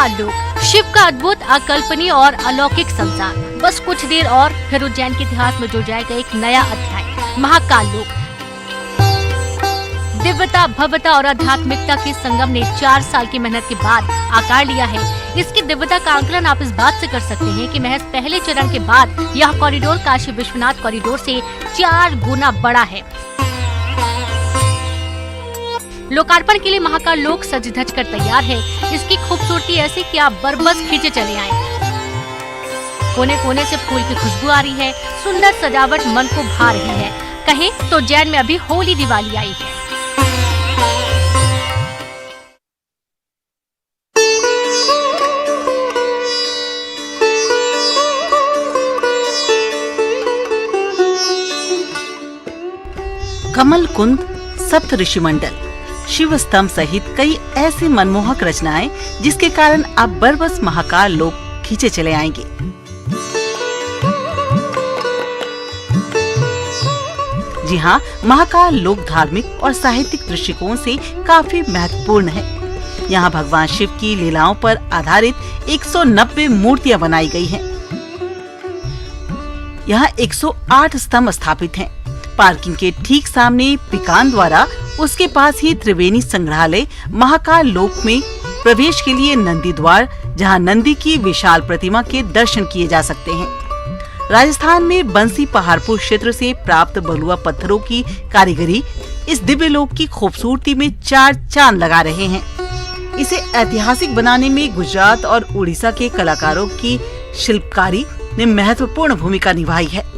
महाकाल लोक, शिव का अद्भुत, अकल्पनीय और अलौकिक संसार। बस कुछ देर और फिर उज्जैन के इतिहास में जुड़ जाएगा एक नया अध्याय, महाकाल लोक। दिव्यता, भव्यता और आध्यात्मिकता के संगम ने 4 साल की मेहनत के बाद आकार लिया है। इसकी दिव्यता का आकलन आप इस बात से कर सकते हैं कि महज पहले चरण के बाद यह कॉरिडोर काशी विश्वनाथ कॉरिडोर से 4 गुना बड़ा है। लोकार्पण के लिए महाकाल लोक सज धज कर तैयार है। इसकी खूबसूरती ऐसी कि आप बरबस खींचे चले आए। कोने कोने से फूल की खुशबू आ रही है, सुंदर सजावट मन को भा रही है। कहें तो उज्जैन में अभी होली दिवाली आई है। कमल कुंद, सप्त ऋषि मंडल, शिव स्तंभ सहित कई ऐसी मनमोहक रचनाएं जिसके कारण आप बरबस महाकाल लोक खींचे चले आएंगे। जी हाँ, महाकाल लोक धार्मिक और साहित्यिक दृष्टिकोण से काफी महत्वपूर्ण है। यहाँ भगवान शिव की लीलाओं पर आधारित 190 मूर्तियां बनाई गई हैं। यहाँ 108 स्तंभ स्थापित हैं। पार्किंग के ठीक सामने पिकान द्वारा, उसके पास ही त्रिवेणी संग्रहालय, महाकाल लोक में प्रवेश के लिए नंदी द्वार, जहां नंदी की विशाल प्रतिमा के दर्शन किए जा सकते हैं। राजस्थान में बंसी पहाड़पुर क्षेत्र से प्राप्त बलुआ पत्थरों की कारीगरी इस दिव्य लोक की खूबसूरती में 4 चांद लगा रहे हैं। इसे ऐतिहासिक बनाने में गुजरात और उड़ीसा के कलाकारों की शिल्पकारी ने महत्वपूर्ण भूमिका निभाई है।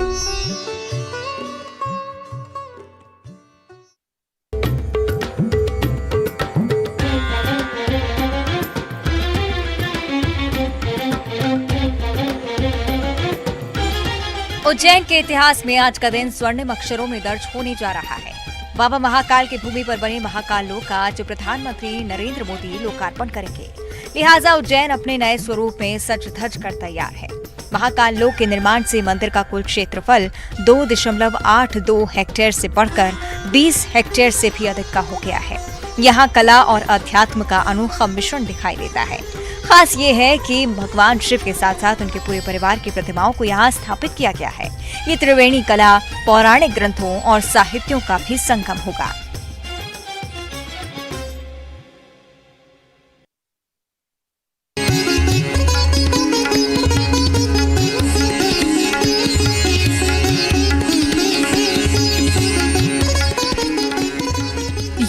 उज्जैन के इतिहास में आज का दिन स्वर्णिम अक्षरों में दर्ज होने जा रहा है। बाबा महाकाल की भूमि पर बने महाकाल लोक का आज प्रधानमंत्री नरेंद्र मोदी लोकार्पण करेंगे। लिहाजा उज्जैन अपने नए स्वरूप में सज धज कर तैयार है। महाकाल लोक के निर्माण से मंदिर का कुल क्षेत्रफल 2.82 हेक्टेयर से बढ़कर 20 हेक्टेयर से भी अधिक का हो गया है। यहाँ कला और अध्यात्म का अनोखा मिश्रण दिखाई देता है। खास ये है कि भगवान शिव के साथ साथ उनके पूरे परिवार की प्रतिमाओं को यहाँ स्थापित किया गया है। ये त्रिवेणी कला, पौराणिक ग्रंथों और साहित्यों का भी संगम होगा।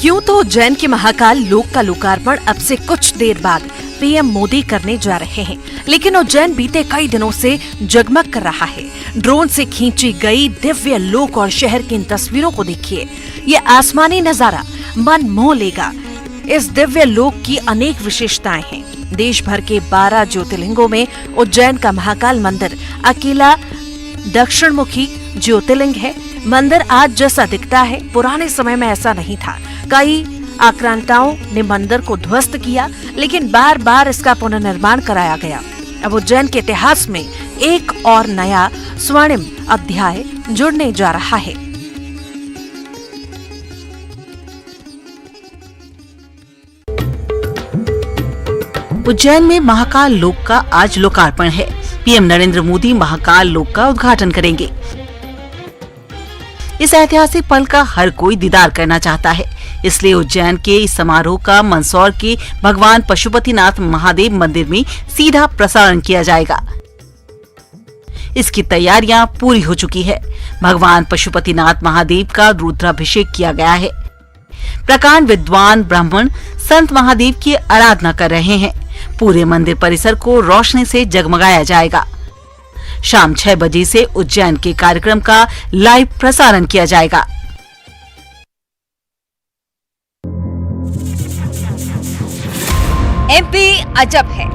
यूं तो उज्जैन के महाकाल लोक का लोकार्पण अब से कुछ देर बाद पीएम मोदी करने जा रहे हैं, लेकिन उज्जैन बीते कई दिनों से जगमग कर रहा है। ड्रोन से खींची गई दिव्य लोक और शहर की इन तस्वीरों को देखिए। ये आसमानी नजारा मन मोह लेगा। इस दिव्य लोक की अनेक विशेषताएं हैं। देश भर के 12 ज्योतिर्लिंगों में उज्जैन का महाकाल मंदिर अकेला दक्षिणमुखी ज्योतिर्लिंग है। मंदिर आज जैसा दिखता है, पुराने समय में ऐसा नहीं था। कई आक्रांताओं ने मंदिर को ध्वस्त किया, लेकिन बार बार इसका पुनर्निर्माण कराया गया। अब उज्जैन के इतिहास में एक और नया स्वर्णिम अध्याय जुड़ने जा रहा है। उज्जैन में महाकाल लोक का आज लोकार्पण है। पीएम नरेंद्र मोदी महाकाल लोक का उद्घाटन करेंगे। इस ऐतिहासिक पल का हर कोई दीदार करना चाहता है, इसलिए उज्जैन के इस समारोह का मंदसौर के भगवान पशुपतिनाथ महादेव मंदिर में सीधा प्रसारण किया जाएगा। इसकी तैयारियां पूरी हो चुकी है। भगवान पशुपतिनाथ महादेव का रुद्राभिषेक किया गया है। प्रकांड विद्वान ब्राह्मण संत महादेव की आराधना कर रहे हैं। पूरे मंदिर परिसर को रोशनी से जगमगाया जाएगा। शाम 6 बजे से उज्जैन के कार्यक्रम का लाइव प्रसारण किया जाएगा। एमपी अजब है।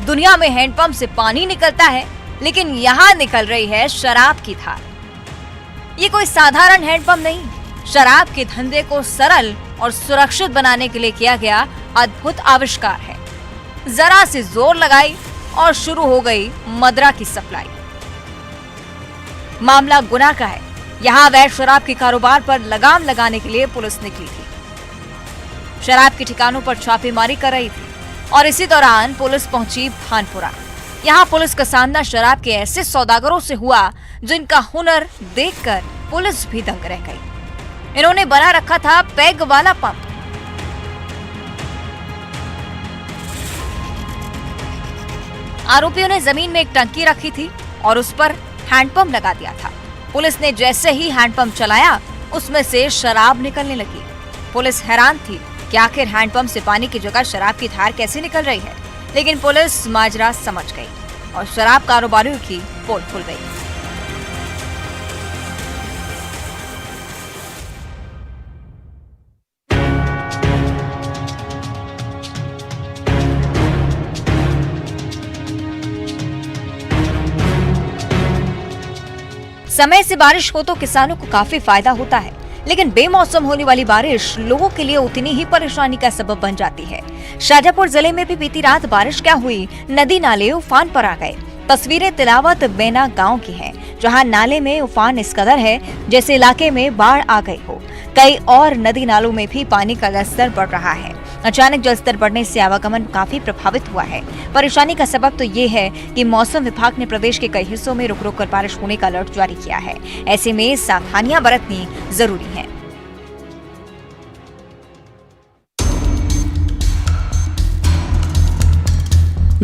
दुनिया में हैंडपंप से पानी निकलता है, लेकिन यहाँ निकल रही है शराब की धार। ये कोई साधारण हैंडपंप नहीं, शराब के धंधे को सरल और सुरक्षित बनाने के लिए किया गया अद्भुत आविष्कार है। जरा से जोर लगाई और शुरू हो गई मदरा की सप्लाई। मामला गुना का है। यहाँ अवैध शराब के कारोबार पर लगाम लगाने के लिए पुलिस निकली थी। शराब के ठिकानों पर छापेमारी कर रही थी और इसी दौरान पुलिस पहुंची भानपुरा। यहाँ पुलिस का सामना शराब के ऐसे सौदागरों से हुआ जिनका हुनर देखकर पुलिस भी दंग रह गई। इन्होंने बना रखा था पैग वाला पंप। आरोपियों ने जमीन में एक टंकी रखी थी और उस पर हैंडपंप लगा दिया था। पुलिस ने जैसे ही हैंडपंप चलाया उसमें से शराब निकलने लगी। पुलिस हैरान थी कि आखिर हैंडपंप से पानी की जगह शराब की धार कैसे निकल रही है, लेकिन पुलिस माजरा समझ गई और शराब कारोबारियों की पोल खुल गई। समय से बारिश हो तो किसानों को काफी फायदा होता है, लेकिन बेमौसम होने वाली बारिश लोगों के लिए उतनी ही परेशानी का सबब बन जाती है। शाजापुर जिले में भी बीती रात बारिश क्या हुई, नदी नाले उफान पर आ गए। तस्वीरें तिलावत बेना गांव की हैं, जहां नाले में उफान इस कदर है जैसे इलाके में बाढ़ आ गई हो। कई और नदी नालों में भी पानी का जलस्तर बढ़ रहा है। अचानक जलस्तर बढ़ने से आवागमन काफी प्रभावित हुआ है। परेशानी का सबब तो ये है कि मौसम विभाग ने प्रदेश के कई हिस्सों में रुक रुक कर बारिश होने का अलर्ट जारी किया है। ऐसे में सावधानियां बरतनी जरूरी है।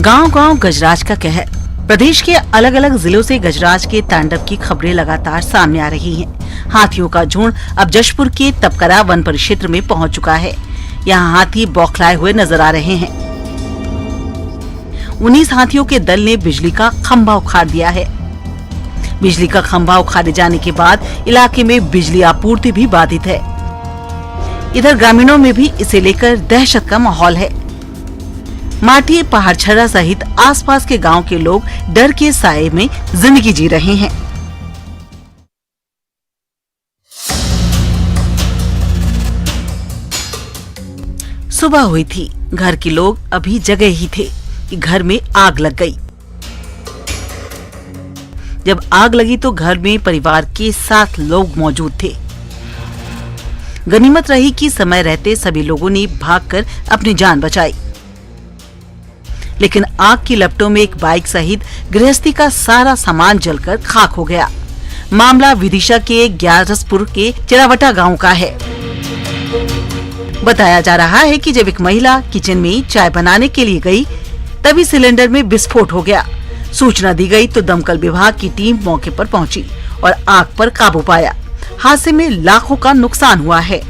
गांव-गांव गजराज का कहर। प्रदेश के अलग अलग जिलों से गजराज के तांडव की खबरें लगातार सामने आ रही हैं। हाथियों का झुंड अब जशपुर के तपकरा वन परिक्षेत्र में पहुंच चुका है। यहाँ हाथी बौखलाए हुए नजर आ रहे हैं। 19 हाथियों के दल ने बिजली का खंभा उखाड़ दिया है। बिजली का खंभा उखाड़े जाने के बाद इलाके में बिजली आपूर्ति भी बाधित है। इधर ग्रामीणों में भी इसे लेकर दहशत का माहौल है। माटी, पहाड़छर्रा सहित आसपास के गांव के लोग डर के साए में जिंदगी जी रहे हैं। सुबह हुई थी, घर के लोग अभी जगे ही थे कि घर में आग लग गई। जब आग लगी तो घर में परिवार के 7 लोग मौजूद थे। गनीमत रही कि समय रहते सभी लोगों ने भागकर अपनी जान बचाई, लेकिन आग की लपटों में एक बाइक सहित गृहस्थी का सारा सामान जलकर खाक हो गया। मामला विदिशा के ग्यारसपुर के चिरावटा गांव का है। बताया जा रहा है कि जब एक महिला किचन में चाय बनाने के लिए गई, तभी सिलेंडर में विस्फोट हो गया। सूचना दी गई तो दमकल विभाग की टीम मौके पर पहुंची और आग पर काबू पाया। हादसे में लाखों का नुकसान हुआ है।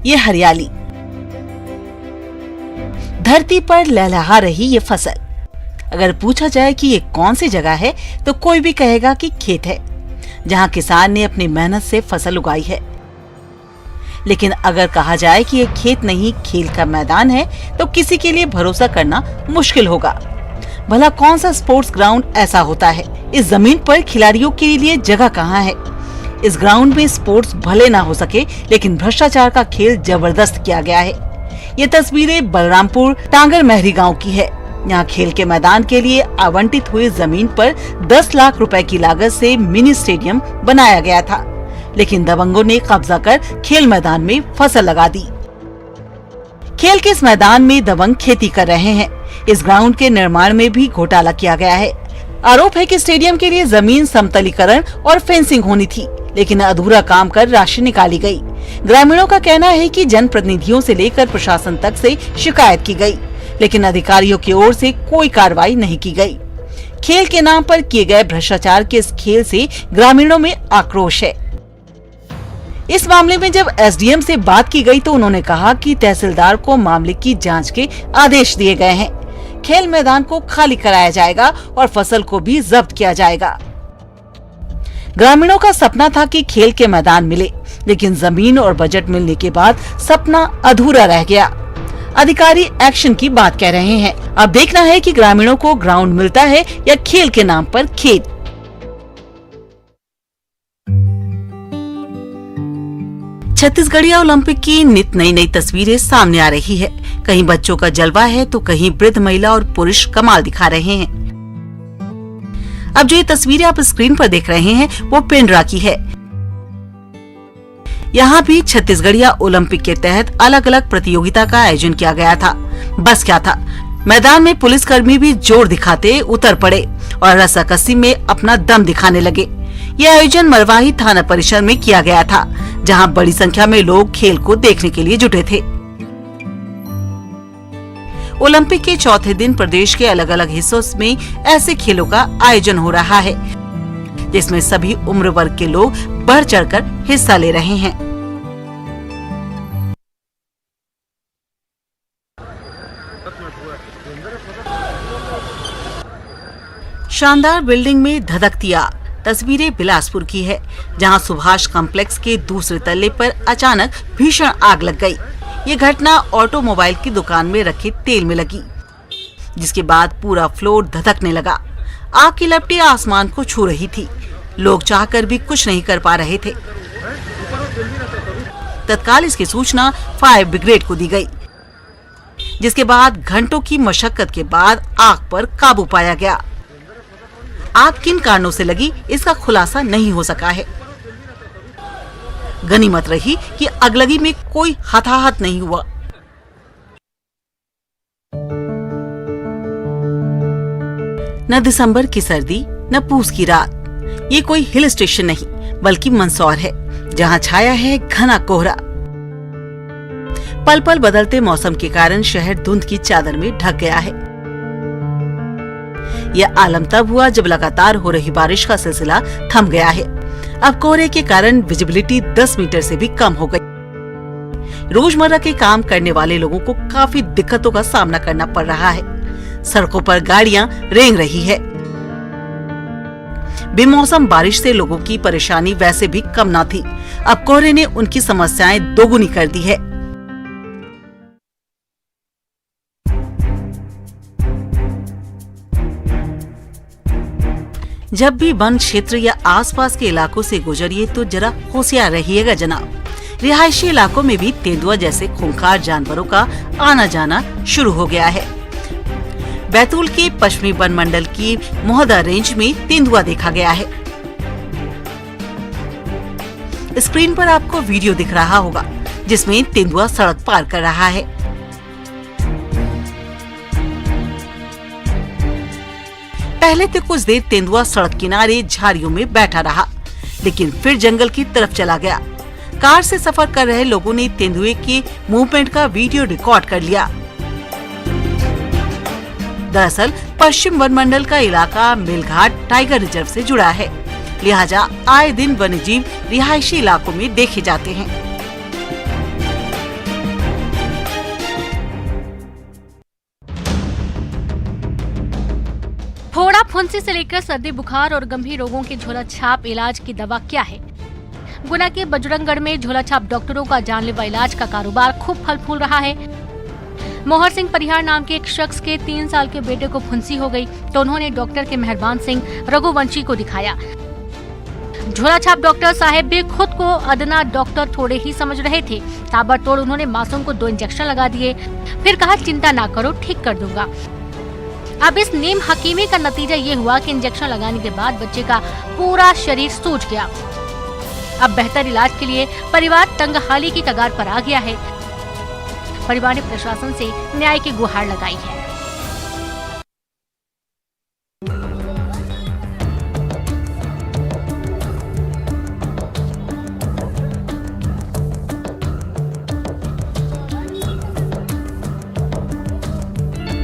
ये हरियाली, धरती पर लहलहा रही ये फसल। अगर पूछा जाए कि ये कौन सी जगह है तो कोई भी कहेगा कि खेत है, जहां किसान ने अपनी मेहनत से फसल उगाई है। लेकिन अगर कहा जाए कि ये खेत नहीं खेल का मैदान है तो किसी के लिए भरोसा करना मुश्किल होगा। भला कौन सा स्पोर्ट्स ग्राउंड ऐसा होता है? इस जमीन पर खिलाड़ियों के लिए जगह कहाँ है? इस ग्राउंड में स्पोर्ट्स भले ना हो सके, लेकिन भ्रष्टाचार का खेल जबरदस्त किया गया है। ये तस्वीरें बलरामपुर टांगर महरी गांव की है। यहाँ खेल के मैदान के लिए आवंटित हुई जमीन पर 10 लाख रुपए की लागत से मिनी स्टेडियम बनाया गया था, लेकिन दबंगों ने कब्जा कर खेल मैदान में फसल लगा दी। खेल के इस मैदान में दबंग खेती कर रहे हैं। इस ग्राउंड के निर्माण में भी घोटाला किया गया है। आरोप है कि स्टेडियम के लिए जमीन समतलीकरण और फेंसिंग होनी थी, लेकिन अधूरा काम कर राशि निकाली गई। ग्रामीणों का कहना है कि जनप्रतिनिधियों से लेकर प्रशासन तक से शिकायत की गई, लेकिन अधिकारियों की ओर से कोई कार्रवाई नहीं की गई। खेल के नाम पर किए गए भ्रष्टाचार के इस खेल से ग्रामीणों में आक्रोश है। इस मामले में जब एसडीएम से बात की गई तो उन्होंने कहा कि तहसीलदार को मामले की जांच के आदेश दिए गए हैं। खेल मैदान को खाली कराया जाएगा और फसल को भी जब्त किया जाएगा। ग्रामीणों का सपना था कि खेल के मैदान मिले, लेकिन जमीन और बजट मिलने के बाद सपना अधूरा रह गया। अधिकारी एक्शन की बात कह रहे हैं। अब देखना है कि ग्रामीणों को ग्राउंड मिलता है या खेल के नाम पर खेत। छत्तीसगढ़िया ओलंपिक की नित नई नई तस्वीरें सामने आ रही है। कहीं बच्चों का जलवा है तो कहीं वृद्ध महिला और पुरुष कमाल दिखा रहे हैं। अब जो ये तस्वीरें आप स्क्रीन पर देख रहे हैं वो पेंड्रा की है। यहाँ भी छत्तीसगढ़िया ओलंपिक के तहत अलग अलग प्रतियोगिता का आयोजन किया गया था। बस क्या था, मैदान में पुलिसकर्मी भी जोर दिखाते उतर पड़े और रस्साकसी में अपना दम दिखाने लगे। यह आयोजन मरवाही थाना परिसर में किया गया था, जहां बड़ी संख्या में लोग खेल को देखने के लिए जुटे थे। ओलंपिक के चौथे दिन प्रदेश के अलग अलग हिस्सों में ऐसे खेलों का आयोजन हो रहा है, जिसमें सभी उम्र वर्ग के लोग बढ़ चढ़कर हिस्सा ले रहे हैं। शानदार बिल्डिंग में धधकती आग। तस्वीरें बिलासपुर की है, जहां सुभाष कॉम्प्लेक्स के दूसरे तल्ले पर अचानक भीषण आग लग गई। ये घटना ऑटोमोबाइल की दुकान में रखे तेल में लगी, जिसके बाद पूरा फ्लोर धधकने लगा। आग की लपटें आसमान को छू रही थी। लोग चाहकर भी कुछ नहीं कर पा रहे थे। तत्काल इसकी सूचना फायर ब्रिगेड को दी गई, जिसके बाद घंटों की मशक्कत के बाद आग पर काबू पाया गया। आग किन कारणों से लगी, इसका खुलासा नहीं हो सका है। गनीमत रही कि अगलगी में कोई हताहत नहीं हुआ। न दिसंबर की सर्दी न पूस की रात। ये कोई हिल स्टेशन नहीं बल्कि मंदसौर है, जहां छाया है घना कोहरा। पल पल बदलते मौसम के कारण शहर धुंध की चादर में ढक गया है। यह आलम तब हुआ जब लगातार हो रही बारिश का सिलसिला थम गया है। अब कोहरे के कारण विजिबिलिटी 10 मीटर से भी कम हो गई। रोजमर्रा के काम करने वाले लोगों को काफी दिक्कतों का सामना करना पड़ रहा है। सड़कों पर गाड़ियां रेंग रही है। बेमौसम बारिश से लोगों की परेशानी वैसे भी कम न थी। अब कोहरे ने उनकी समस्याएं दोगुनी कर दी है। जब भी वन क्षेत्र या आसपास के इलाकों से गुजरिए तो जरा होशियार रहिएगा जनाब। रिहायशी इलाकों में भी तेंदुआ जैसे खूंखार जानवरों का आना जाना शुरू हो गया है। बैतूल के पश्चिमी वन मंडल की मोहदा रेंज में तेंदुआ देखा गया है। स्क्रीन पर आपको वीडियो दिख रहा होगा, जिसमें तेंदुआ सड़क पार कर रहा है। पहले तो कुछ देर तेंदुआ सड़क किनारे झाड़ियों में बैठा रहा, लेकिन फिर जंगल की तरफ चला गया। कार से सफर कर रहे लोगों ने तेंदुए के मूवमेंट का वीडियो रिकॉर्ड कर लिया। दरअसल पश्चिम वन मंडल का इलाका मेलघाट टाइगर रिजर्व से जुड़ा है, लिहाजा आए दिन वन्यजीव रिहायशी इलाकों में देखे जाते हैं। फोड़ा फुंसी से लेकर सर्दी बुखार और गंभीर रोगों के झोला छाप इलाज की दवा क्या है। गुना के बजरंगगढ़ में झोला छाप डॉक्टरों का जानलेवा इलाज का कारोबार खूब फल फूल रहा है। मोहर सिंह परिहार नाम के एक शख्स के 3 साल के बेटे को फुंसी हो गई तो उन्होंने डॉक्टर के मेहरबान सिंह रघुवंशी को दिखाया। झोला छाप डॉक्टर साहब भी खुद को अदना डॉक्टर थोड़े ही समझ रहे थे। ताबड़तोड़ उन्होंने मासूम को 2 इंजेक्शन लगा दिए, फिर कहा चिंता ना करो, ठीक कर दूंगा। अब इस नीम हकीमी का नतीजा ये हुआ कि इंजेक्शन लगाने के बाद बच्चे का पूरा शरीर सूज गया। अब बेहतर इलाज के लिए परिवार तंगहाली की कगार पर आ गया है। परिवार ने प्रशासन से न्याय की गुहार लगाई है।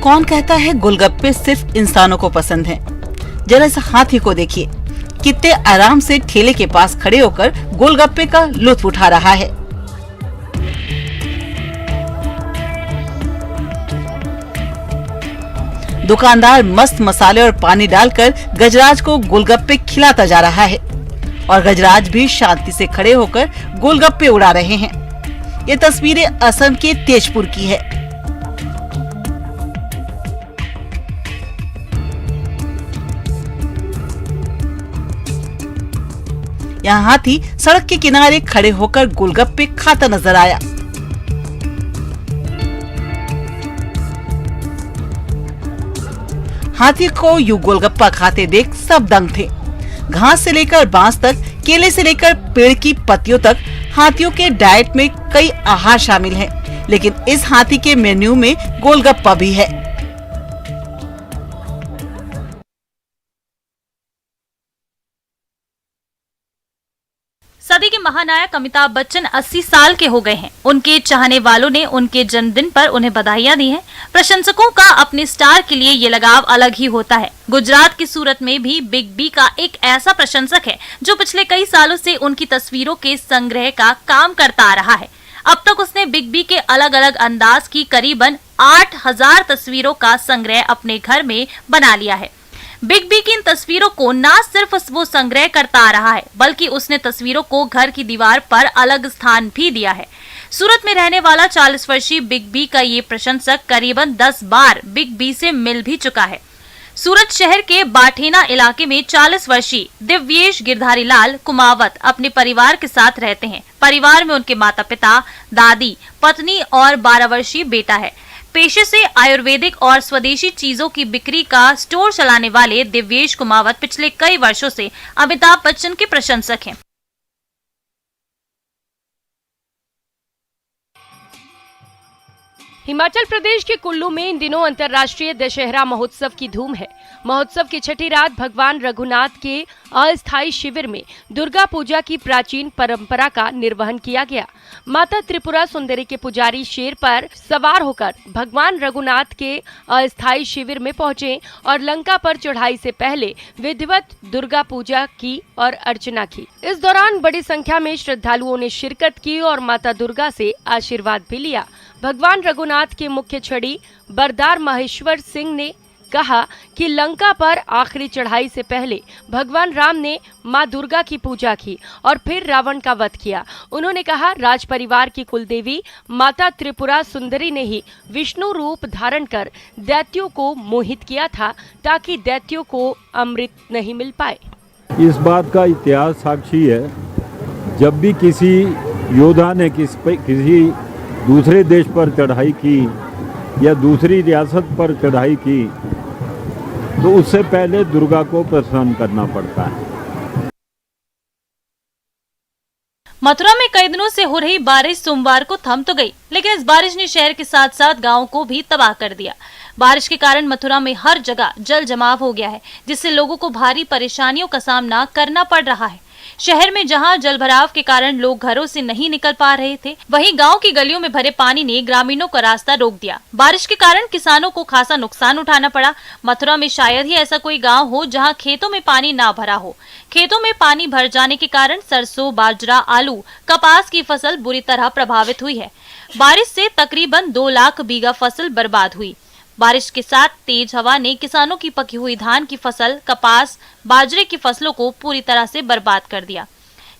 कौन कहता है गोलगप्पे सिर्फ इंसानों को पसंद हैं? जरा इस हाथी को देखिए, कितने आराम से ठेले के पास खड़े होकर गोलगप्पे का लुत्फ उठा रहा है। दुकानदार मस्त मसाले और पानी डालकर गजराज को गोलगप्पे खिलाता जा रहा है और गजराज भी शांति से खड़े होकर गोलगप्पे उड़ा रहे हैं। ये तस्वीरें असम के तेजपुर की है। यहाँ हाथी सड़क के किनारे खड़े होकर गोलगप्पे खाता नजर आया। हाथी को यूं गोलगप्पा खाते देख सब दंग थे। घास से लेकर बांस तक, केले से लेकर पेड़ की पत्तियों तक हाथियों के डाइट में कई आहार शामिल हैं, लेकिन इस हाथी के मेन्यू में गोलगप्पा भी है। सदी के महानायक अमिताभ बच्चन 80 साल के हो गए हैं। उनके चाहने वालों ने उनके जन्मदिन पर उन्हें बधाइयां दी हैं। प्रशंसकों का अपने स्टार के लिए ये लगाव अलग ही होता है। गुजरात की सूरत में भी बिग बी का एक ऐसा प्रशंसक है जो पिछले कई सालों से उनकी तस्वीरों के संग्रह का काम करता आ रहा है। अब तक उसने बिग बी के अलग अलग अंदाज की करीबन 8000 तस्वीरों का संग्रह अपने घर में बना लिया है। बिग बी की इन तस्वीरों को न सिर्फ वो संग्रह करता आ रहा है, बल्कि उसने तस्वीरों को घर की दीवार पर अलग स्थान भी दिया है। सूरत में रहने वाला 40 वर्षीय बिग बी का ये प्रशंसक करीबन 10 बार बिग बी से मिल भी चुका है। सूरत शहर के बाठेना इलाके में 40 वर्षीय दिव्येश गिरधारी लाल कुमावत अपने परिवार के साथ रहते हैं। परिवार में उनके माता पिता, दादी, पत्नी और 12 वर्षीय बेटा है। पेशे से आयुर्वेदिक और स्वदेशी चीजों की बिक्री का स्टोर चलाने वाले दिव्येश कुमावत पिछले कई वर्षों से अमिताभ बच्चन के प्रशंसक हैं। हिमाचल प्रदेश के कुल्लू में इन दिनों अंतर्राष्ट्रीय दशहरा महोत्सव की धूम है। महोत्सव की छठी रात भगवान रघुनाथ के अस्थायी शिविर में दुर्गा पूजा की प्राचीन परंपरा का निर्वहन किया गया। माता त्रिपुरा सुंदरी के पुजारी शेर पर सवार होकर भगवान रघुनाथ के अस्थायी शिविर में पहुंचे और लंका पर चढ़ाई से पहले विधिवत दुर्गा पूजा की और अर्चना की। इस दौरान बड़ी संख्या में श्रद्धालुओं ने शिरकत की और माता दुर्गा से आशीर्वाद भी लिया। भगवान रघुनाथ के मुख्य छड़ी बरदार महेश्वर सिंह ने कहा कि लंका पर आखिरी चढ़ाई से पहले भगवान राम ने मां दुर्गा की पूजा की और फिर रावण का वध किया। उन्होंने कहा, राज परिवार की कुलदेवी माता त्रिपुरा सुंदरी ने ही विष्णु रूप धारण कर दैत्यों को मोहित किया था ताकि दैत्यों को अमृत नहीं मिल पाए। इस बात का इतिहास साक्षी है, जब भी किसी योद्धा ने किसी दूसरे देश पर चढ़ाई की या दूसरी रियासत पर चढ़ाई की तो उससे पहले दुर्गा को प्रसन्न करना पड़ता है। मथुरा में कई दिनों से हो रही बारिश सोमवार को थम तो गई, लेकिन इस बारिश ने शहर के साथ साथ गांवों को भी तबाह कर दिया। बारिश के कारण मथुरा में हर जगह जल जमाव हो गया है, जिससे लोगों को भारी परेशानियों का सामना करना पड़ रहा है। शहर में जहां जलभराव के कारण लोग घरों से नहीं निकल पा रहे थे, वहीं गांव की गलियों में भरे पानी ने ग्रामीणों का रास्ता रोक दिया। बारिश के कारण किसानों को खासा नुकसान उठाना पड़ा। मथुरा में शायद ही ऐसा कोई गांव हो जहां खेतों में पानी ना भरा हो। खेतों में पानी भर जाने के कारण सरसों, बाजरा, आलू, कपास की फसल बुरी तरह प्रभावित हुई है। बारिश से तकरीबन 2 लाख बीघा फसल बर्बाद हुई। बारिश के साथ तेज हवा ने किसानों की पकी हुई धान की फसल, कपास, बाजरे की फसलों को पूरी तरह से बर्बाद कर दिया।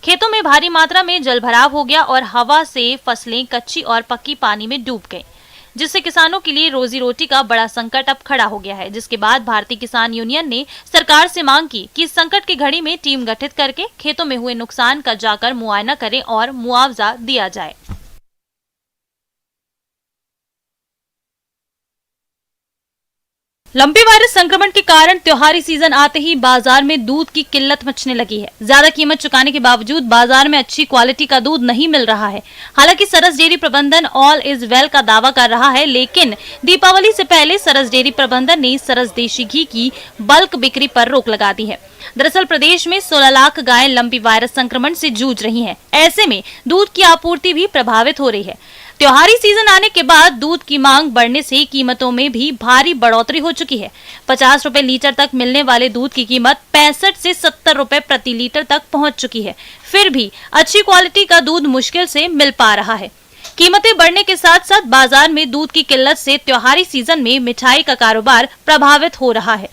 खेतों में भारी मात्रा में जलभराव हो गया और हवा से फसलें कच्ची और पक्की पानी में डूब गई, जिससे किसानों के लिए रोजी रोटी का बड़ा संकट अब खड़ा हो गया है। जिसके बाद भारतीय किसान यूनियन ने सरकार से मांग की कि इस संकट की घड़ी में टीम गठित करके खेतों में हुए नुकसान का जाकर मुआयना करें और मुआवजा दिया जाए। लंपी वायरस संक्रमण के कारण त्योहारी सीजन आते ही बाजार में दूध की किल्लत मचने लगी है। ज्यादा कीमत चुकाने के बावजूद बाजार में अच्छी क्वालिटी का दूध नहीं मिल रहा है। हालांकि सरस डेयरी प्रबंधन ऑल इज वेल का दावा कर रहा है, लेकिन दीपावली से पहले सरस डेयरी प्रबंधन ने सरस देशी घी की बल्क बिक्री पर रोक लगा दी है। दरअसल प्रदेश में 16 लाख गायें लंपी वायरस संक्रमण से जूझ रही हैं। ऐसे में दूध की आपूर्ति भी प्रभावित हो रही है। त्योहारी सीजन आने के बाद दूध की मांग बढ़ने से कीमतों में भी भारी बढ़ोतरी हो चुकी है। 50 रुपए लीटर तक मिलने वाले दूध की कीमत 65 से 70 रुपए प्रति लीटर तक पहुंच चुकी है। फिर भी अच्छी क्वालिटी का दूध मुश्किल से मिल पा रहा है। कीमतें बढ़ने के साथ साथ बाजार में दूध की किल्लत से त्योहारी सीजन में मिठाई का कारोबार प्रभावित हो रहा है।